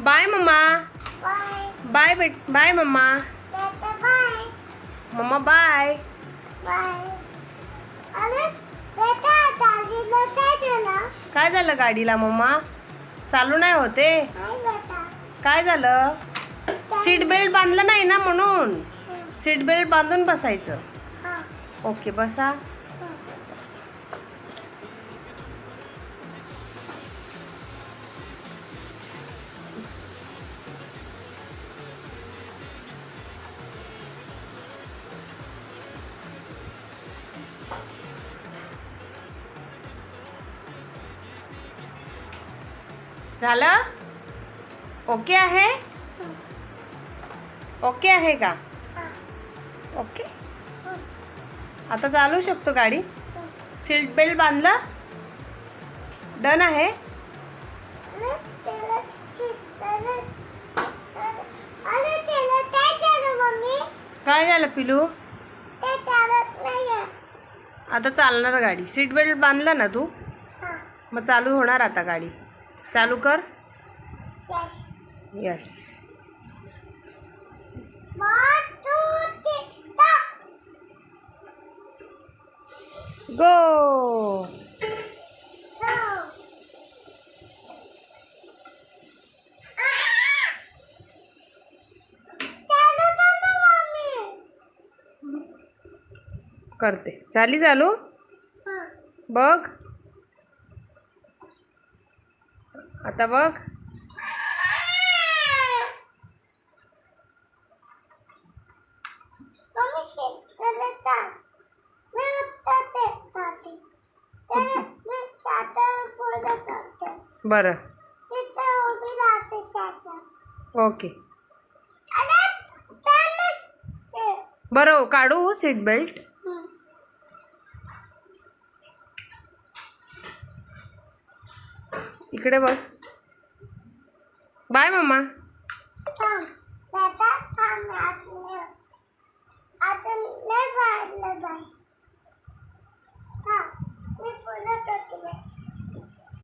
Bye mamma. Bye. Bye bye mamma. Tata bye. Mamma bye. Bye. अरे बेटा दादीला काय झालं? काय झालं गाडीला मम्मा? चालू नाही होते. हाय बेटा. काय झालं? सीट बेल्ट बांधलं नाही ना म्हणून. सीट बेल्ट बांधून बसायचं. हां. ओके बसा. झालं? ओके आहे? ओके आहे का? ओके. आता चालू शकतो गाडी. सीट बेल्ट बांधलं? डन आहे? काय झालं पिलू? आता चालणार गाडी. सीट बेल्ट बांधलं ना तू? मग चालू होणार आता गाडी. चालू कर. यस. गो. करते. झाली चालू? बघ आता बघ. बरं. ओके. बरं काढू सीट बेल्ट. इकडे बघ. Bye mamma.